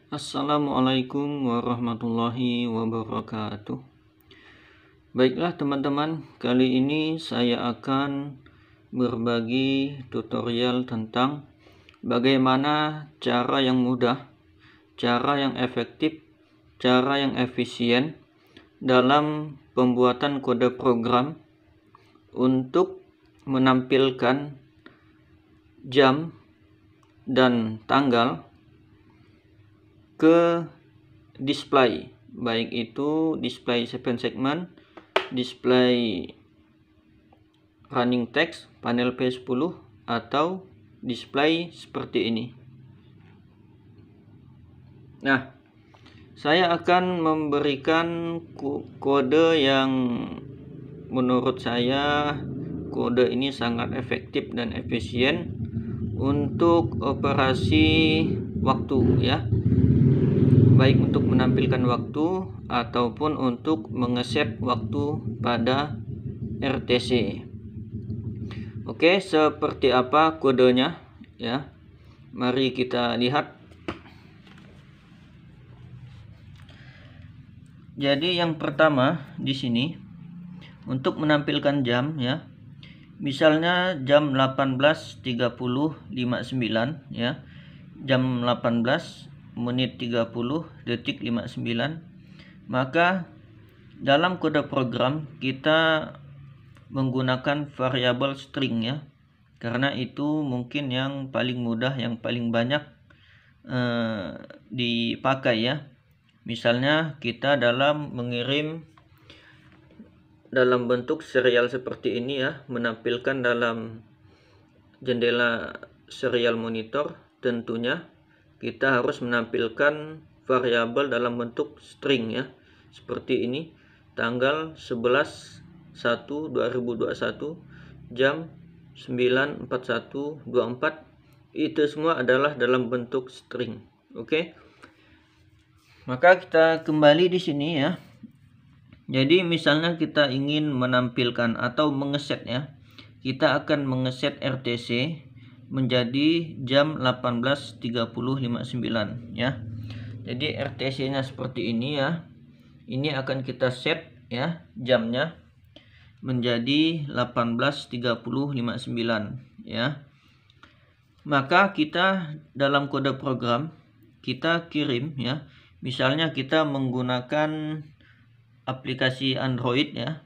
Assalamualaikum warahmatullahi wabarakatuh. Baiklah teman-teman, kali ini saya akan berbagi tutorial tentang bagaimana cara yang mudah, cara yang efektif, cara yang efisien dalam pembuatan kode program untuk menampilkan jam dan tanggal ke display, baik itu display 7 segment, display running text, panel P10, atau display seperti ini. Nah, saya akan memberikan kode yang menurut saya kode ini sangat efektif dan efisien untuk operasi waktu ya, baik untuk menampilkan waktu ataupun untuk mengeset waktu pada RTC. Oke, seperti apa kodenya ya? Mari kita lihat. Jadi yang pertama di sini untuk menampilkan jam ya. Misalnya jam 18.30.59 ya. Jam 18 menit 30 detik 59, maka dalam kode program kita menggunakan variabel string ya, karena itu mungkin yang paling mudah, yang paling banyak dipakai ya. Misalnya kita dalam mengirim dalam bentuk serial seperti ini ya, menampilkan dalam jendela serial monitor, tentunya kita harus menampilkan variabel dalam bentuk string ya, seperti ini, tanggal 11/1/2021 jam 9:41.24, itu semua adalah dalam bentuk string. Oke. Maka kita kembali di sini ya. Jadi misalnya kita ingin menampilkan atau mengeset ya, kita akan mengeset RTC menjadi jam 18.30.59 ya. Jadi RTC-nya seperti ini ya. Ini akan kita set ya, jamnya menjadi 18.30.59 ya. Maka kita dalam kode program kita kirim ya. Misalnya kita menggunakan aplikasi Android ya,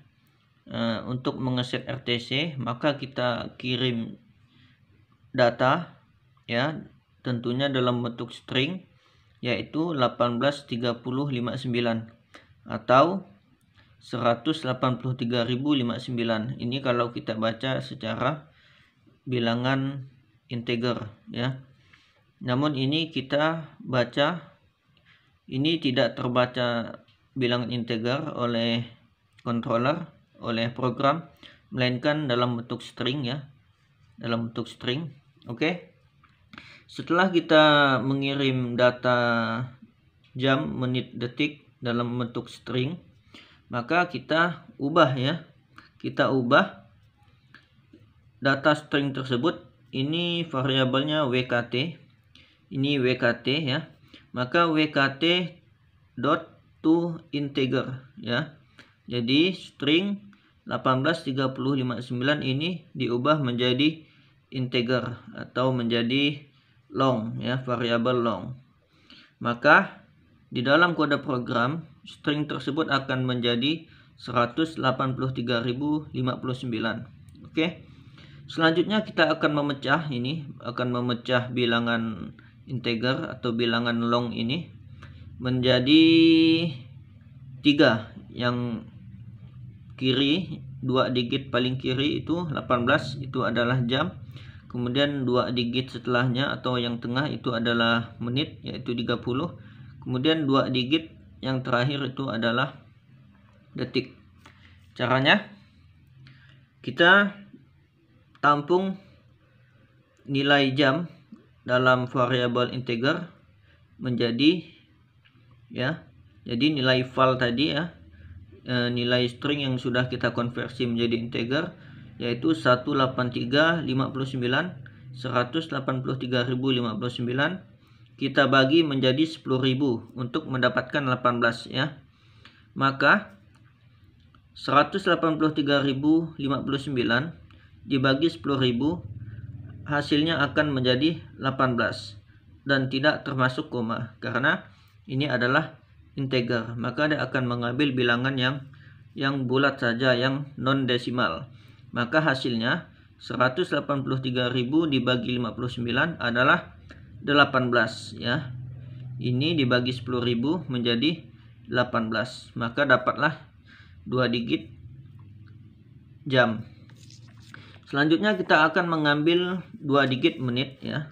untuk mengeset RTC, maka kita kirim data ya, tentunya dalam bentuk string, yaitu 18.30.59 atau 183.059. Ini kalau kita baca secara bilangan integer ya. Namun ini kita baca, ini tidak terbaca bilangan integer oleh controller, oleh program, melainkan dalam bentuk string ya, dalam bentuk string. Oke. Setelah kita mengirim data jam, menit, detik dalam bentuk string, maka kita ubah ya. Kita ubah data string tersebut. Ini variabelnya WKT. Ini WKT ya. Maka WKT dot to integer ya. Jadi string 18.30.59 ini diubah menjadi integer atau menjadi long ya, variabel long. Maka di dalam kode program string tersebut akan menjadi 183.059. Oke. Selanjutnya kita akan memecah ini, akan memecah bilangan integer atau bilangan long ini menjadi 3. Yang kiri, 2 digit paling kiri itu 18, itu adalah jam. Kemudian 2 digit setelahnya atau yang tengah itu adalah menit, yaitu 30. Kemudian 2 digit yang terakhir itu adalah detik. Caranya kita tampung nilai jam dalam variabel integer menjadi ya. Jadi nilai val tadi ya, nilai string yang sudah kita konversi menjadi integer, yaitu 183.59, 183.059 kita bagi menjadi 10.000 untuk mendapatkan 18 ya. Maka 183.059 dibagi 10.000 hasilnya akan menjadi 18 dan tidak termasuk koma karena ini adalah integer. Maka dia akan mengambil bilangan yang bulat saja, yang non desimal. Maka hasilnya 183.000 dibagi 59 adalah 18 ya. Ini dibagi 10.000 menjadi 18. Maka dapatlah 2 digit jam. Selanjutnya kita akan mengambil 2 digit menit ya.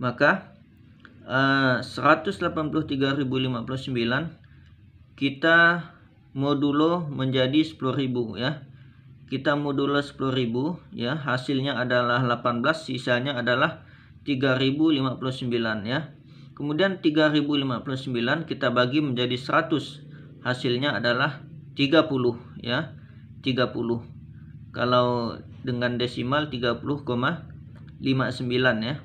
Maka 183.059 kita modulo menjadi 10.000 ya. Kita modulo 10.000 ya, hasilnya adalah 18, sisanya adalah 3.059 ya. Kemudian 3.059 kita bagi menjadi 100, hasilnya adalah 30 ya. 30. Kalau dengan desimal 30,59 ya.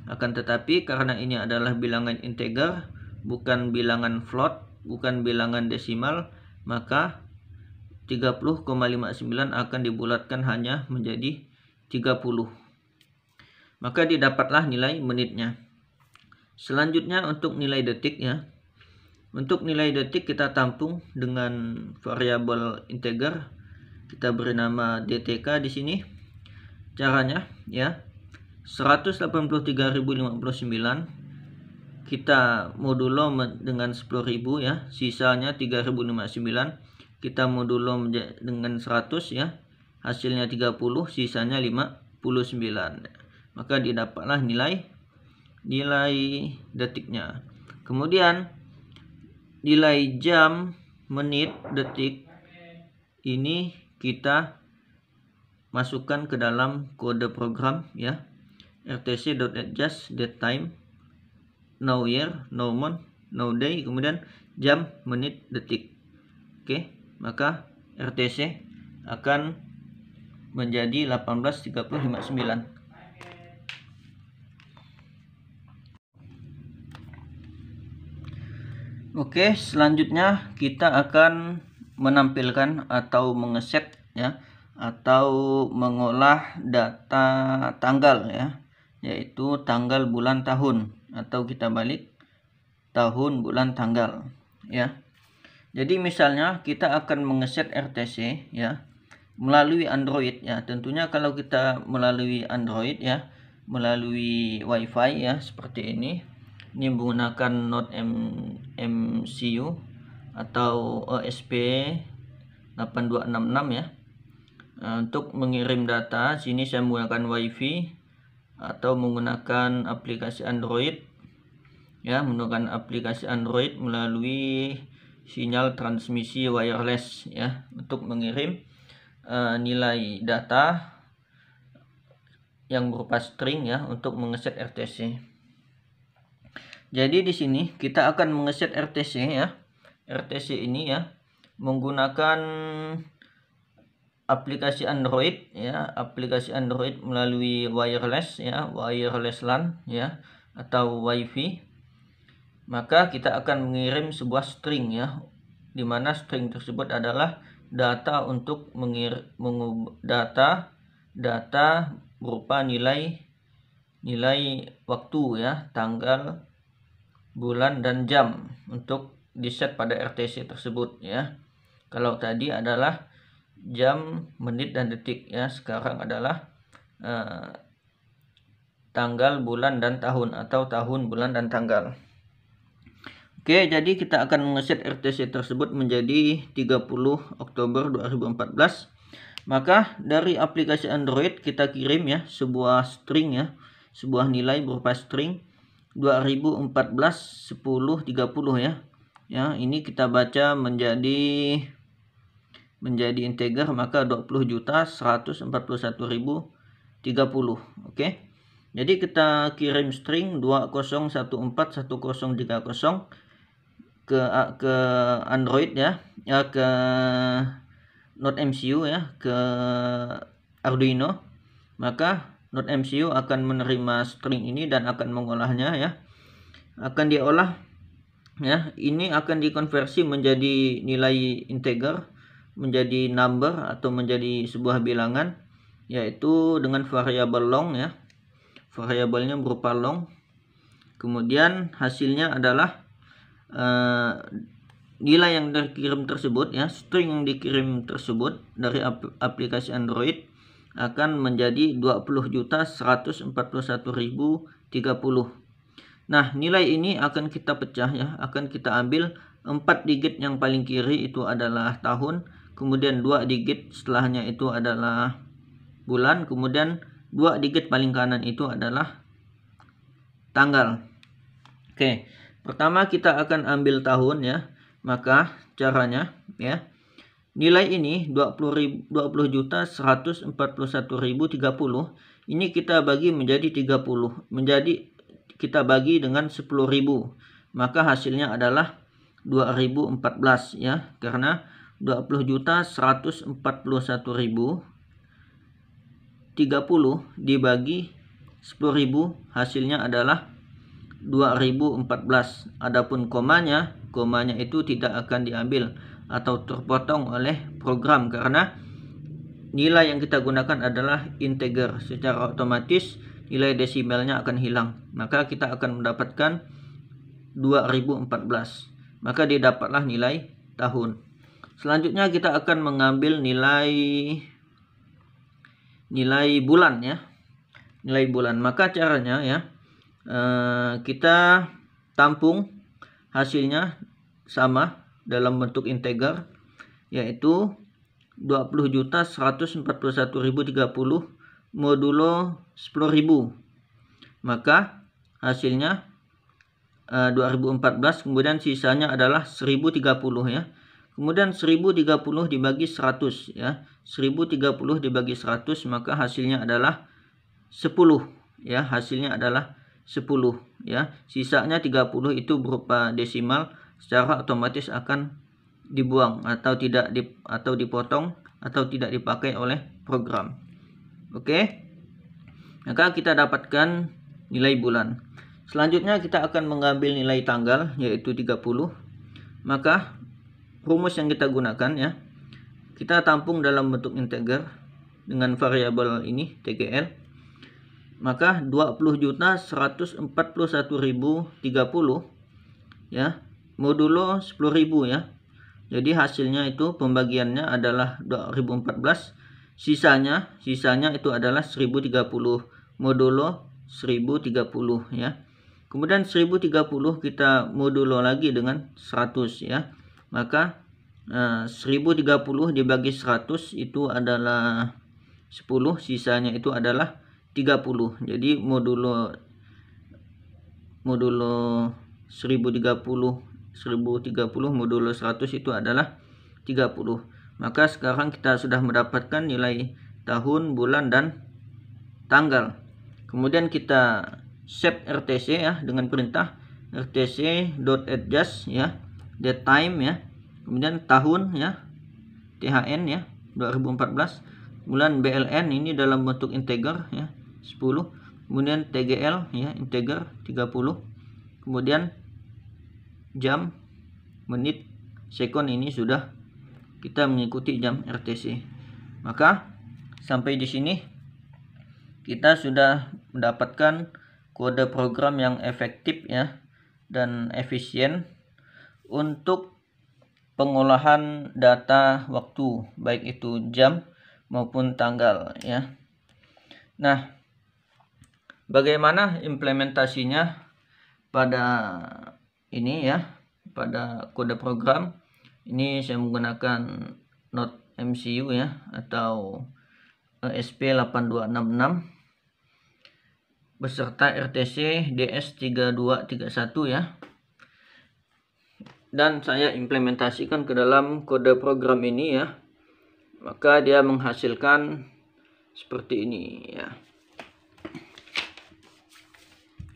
Akan tetapi karena ini adalah bilangan integer, bukan bilangan float, bukan bilangan desimal, maka 30,59 akan dibulatkan hanya menjadi 30. Maka didapatlah nilai menitnya. Selanjutnya untuk nilai detik ya. Untuk nilai detik kita tampung dengan variabel integer. Kita beri nama DTK di sini. Caranya ya. 183.059 kita modulo dengan 10.000 ya, sisanya 3.059 kita modulo dengan 100 ya, hasilnya 30, sisanya 59. Maka didapatlah nilai detiknya. Kemudian nilai jam, menit, detik ini kita masukkan ke dalam kode program ya. rtc.adjust datetime, no year, no month, no day, kemudian jam, menit, detik. Oke, maka RTC akan menjadi 18.30.59. Oke, selanjutnya kita akan menampilkan atau mengeset ya, atau mengolah data tanggal ya, yaitu tanggal, bulan, tahun, atau kita balik tahun, bulan, tanggal ya. Jadi misalnya kita akan mengeset RTC ya melalui Android ya. Tentunya kalau kita melalui Android ya, melalui WiFi ya seperti ini menggunakan Node MCU atau ESP 8266 ya. Untuk mengirim data sini saya menggunakan WiFi atau menggunakan aplikasi Android ya, menggunakan aplikasi Android melalui sinyal transmisi wireless ya, untuk mengirim nilai data yang berupa string ya, untuk mengeset RTC. Jadi di sini kita akan mengeset RTC ya. RTC ini ya menggunakan aplikasi Android ya, aplikasi Android melalui wireless ya, wireless LAN ya, atau WiFi. Maka kita akan mengirim sebuah string ya, dimana string tersebut adalah data untuk data berupa nilai waktu ya, tanggal, bulan, dan jam untuk diset pada RTC tersebut ya. Kalau tadi adalah jam, menit, dan detik ya, sekarang adalah tanggal, bulan, dan tahun, atau tahun, bulan, dan tanggal. Oke, jadi kita akan mengeset RTC tersebut menjadi 30 Oktober 2014. Maka dari aplikasi Android kita kirim ya sebuah string ya, sebuah nilai berupa string 2014 10 30 ya. Ya, ini kita baca menjadi integer, maka 20.141.030. Oke. Jadi kita kirim string 20141030 ke Android ya, ke Node MCU ya, ke Arduino. Maka Node MCU akan menerima string ini dan akan mengolahnya ya. akan diolah ya. Ini akan dikonversi menjadi nilai integer, menjadi number atau menjadi sebuah bilangan, yaitu dengan variabel long ya. Variabelnya berupa long. Kemudian hasilnya adalah nilai yang dikirim tersebut ya, string yang dikirim tersebut dari aplikasi Android akan menjadi 20.141.030. Nah, nilai ini akan kita pecah ya, akan kita ambil 4 digit yang paling kiri itu adalah tahun, kemudian 2 digit setelahnya itu adalah bulan, kemudian 2 digit paling kanan itu adalah tanggal. Oke, pertama kita akan ambil tahun ya. Maka caranya ya, nilai ini 20.141.030 ini kita bagi menjadi 30, kita bagi dengan 10.000, maka hasilnya adalah 2014 ya, karena 20.141.030 dibagi 10.000 hasilnya adalah 2014. Adapun komanya itu tidak akan diambil atau terpotong oleh program karena nilai yang kita gunakan adalah integer. Secara otomatis nilai desimalnya akan hilang, maka kita akan mendapatkan 2014. Maka didapatlah nilai tahun. Selanjutnya kita akan mengambil nilai bulan ya. Nilai bulan. Maka caranya ya, kita tampung hasilnya sama dalam bentuk integer, yaitu 20.141.030 modulo 10.000, maka hasilnya 2014, kemudian sisanya adalah 1030 ya. Kemudian 1030 dibagi 100 ya, 1030 dibagi 100 maka hasilnya adalah 10 ya, hasilnya adalah 10 ya. Sisanya 30 itu berupa desimal, secara otomatis akan dibuang atau dipotong atau tidak dipakai oleh program. Oke. Maka kita dapatkan nilai bulan. Selanjutnya kita akan mengambil nilai tanggal, yaitu 30. Maka rumus yang kita gunakan ya, kita tampung dalam bentuk integer dengan variabel ini TGL. Maka 20.141.030 ya, modulo 10.000 ya. Jadi hasilnya itu pembagiannya adalah 2014, sisanya itu adalah 1030 modulo 1030 ya. Kemudian 1030 kita modulo lagi dengan 100 ya. Maka 1030 dibagi 100 itu adalah 10, sisanya itu adalah 30. Jadi modulo 1030 modulo 100 itu adalah 30. Maka sekarang kita sudah mendapatkan nilai tahun, bulan, dan tanggal. Kemudian kita set RTC ya dengan perintah rtc.adjust ya, date time ya, kemudian tahun ya, THN ya 2014, bulan BLN ini dalam bentuk integer ya 10, kemudian TGL ya integer 30, kemudian jam, menit, sekon ini sudah kita mengikuti jam RTC. Maka sampai di sini kita sudah mendapatkan kode program yang efektif ya dan efisien untuk pengolahan data waktu, baik itu jam maupun tanggal ya. Nah, bagaimana implementasinya pada ini ya, pada kode program ini? Saya menggunakan Node MCU ya, atau ESP8266 beserta RTC DS3231 ya. Dan saya implementasikan ke dalam kode program ini ya. Maka dia menghasilkan seperti ini ya.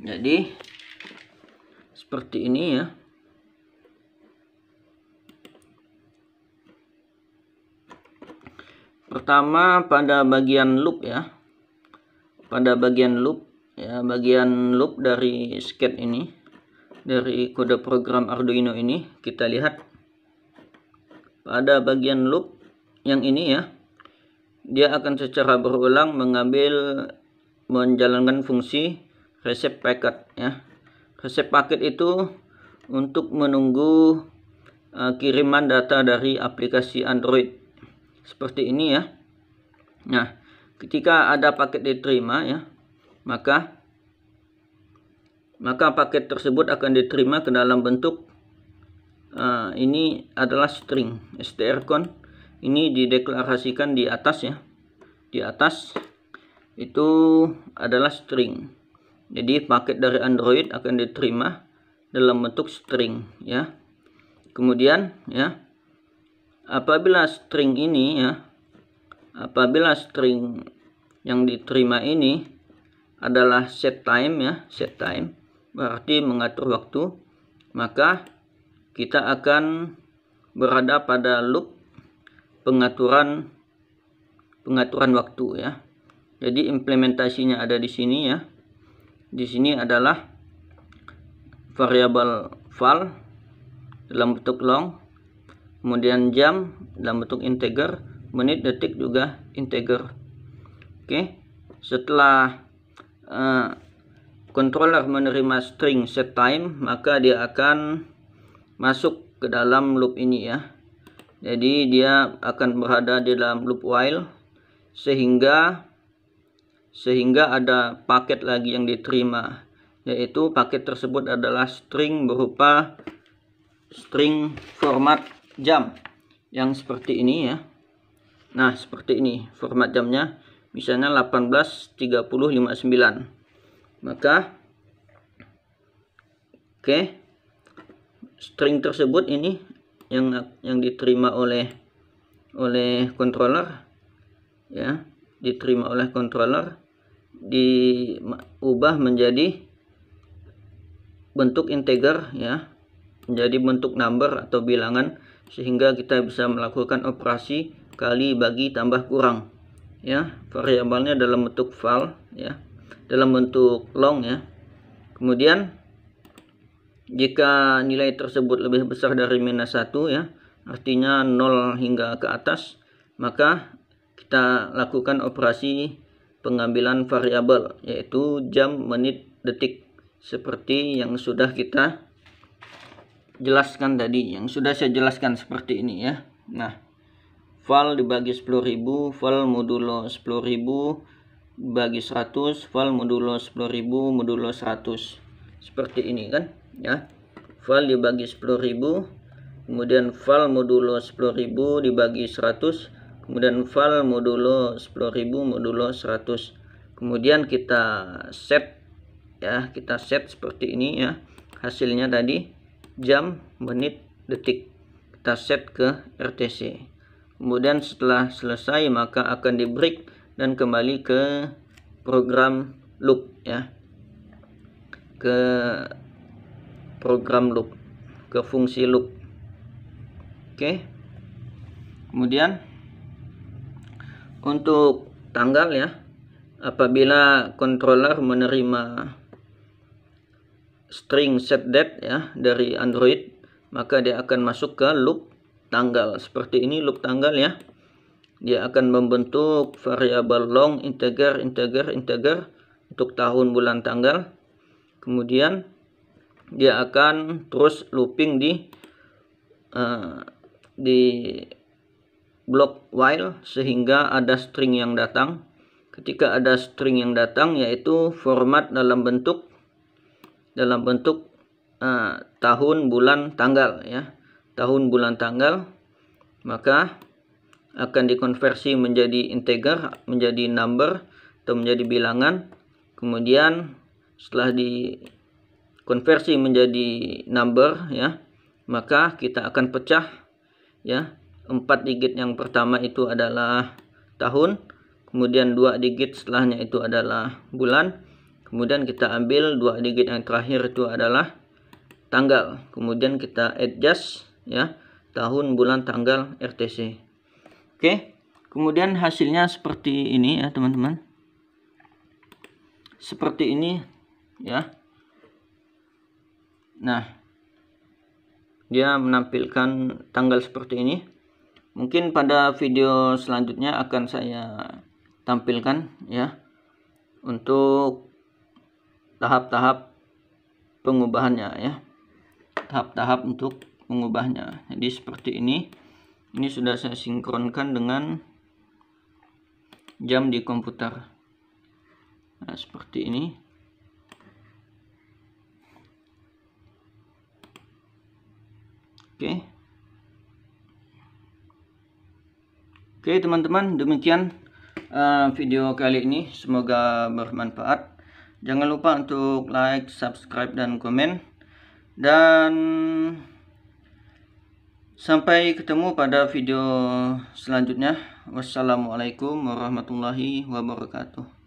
Jadi seperti ini ya. Pertama pada bagian loop ya. Pada bagian loop ya, bagian loop dari skate ini dari kode program Arduino ini, kita lihat pada bagian loop yang ini ya, dia akan secara berulang menjalankan fungsi receive packet ya. Receive packet itu untuk menunggu kiriman data dari aplikasi Android seperti ini ya. Nah, ketika ada paket diterima ya, maka paket tersebut akan diterima ke dalam bentuk ini adalah string strcon. Ini dideklarasikan di atas ya. Di atas itu adalah string. Jadi paket dari Android akan diterima dalam bentuk string ya. Kemudian ya, apabila string yang diterima ini adalah set time ya, set time berarti mengatur waktu, maka kita akan berada pada loop pengaturan waktu ya. Jadi implementasinya ada di sini ya. Di sini adalah variabel val dalam bentuk long, kemudian jam dalam bentuk integer, menit, detik juga integer. Oke, setelah controller menerima string set time, maka dia akan masuk ke dalam loop ini ya. Jadi dia akan berada di dalam loop while sehingga ada paket lagi yang diterima, yaitu paket tersebut adalah string berupa string format jam yang seperti ini ya. Nah, seperti ini format jamnya, misalnya 18:30:59. Maka string tersebut ini yang diterima oleh controller ya, diubah menjadi bentuk integer ya, menjadi bentuk number atau bilangan, sehingga kita bisa melakukan operasi kali, bagi, tambah, kurang ya. Variabelnya dalam bentuk val ya, dalam bentuk long ya. Kemudian jika nilai tersebut lebih besar dari -1 ya, artinya 0 hingga ke atas, maka kita lakukan operasi pengambilan variabel, yaitu jam, menit, detik, seperti yang sudah kita jelaskan tadi, yang sudah saya jelaskan seperti ini ya. Nah, val dibagi 10.000, val modulo 10.000 bagi 100, val modulo 10.000 modulo 100, seperti ini kan ya. Val dibagi 10.000, kemudian val modulo 10.000 dibagi 100, kemudian val modulo 10.000 modulo 100. Kemudian kita set ya, kita set seperti ini ya. Hasilnya tadi jam, menit, detik, kita set ke RTC. Kemudian setelah selesai maka akan di break dan kembali ke program loop ya, ke program loop, ke fungsi loop. Oke. Kemudian untuk tanggal ya, apabila controller menerima string set date ya dari Android, maka dia akan masuk ke loop tanggal seperti ini, loop tanggal ya. Dia akan membentuk variabel long, integer untuk tahun, bulan, tanggal. Kemudian dia akan terus looping di block while sehingga ada string yang datang. Ketika ada string yang datang, yaitu format dalam bentuk tahun, bulan, tanggal ya. Tahun, bulan, tanggal, maka akan dikonversi menjadi integer, menjadi number atau menjadi bilangan. Kemudian setelah dikonversi menjadi number ya, maka kita akan pecah ya. 4 digit yang pertama itu adalah tahun, kemudian 2 digit setelahnya itu adalah bulan, kemudian kita ambil 2 digit yang terakhir itu adalah tanggal, kemudian kita adjust ya, tahun, bulan, tanggal, RTC. Oke, kemudian hasilnya seperti ini ya teman-teman, seperti ini ya. Nah, dia menampilkan tanggal seperti ini. Mungkin pada video selanjutnya akan saya tampilkan ya untuk tahap-tahap pengubahannya ya. Tahap-tahap untuk mengubahnya. Jadi seperti ini. Ini sudah saya sinkronkan dengan jam di komputer. Nah, seperti ini. Oke teman-teman, demikian video kali ini, semoga bermanfaat. Jangan lupa untuk like, subscribe, dan komen. Dan sampai ketemu pada video selanjutnya. Wassalamualaikum warahmatullahi wabarakatuh.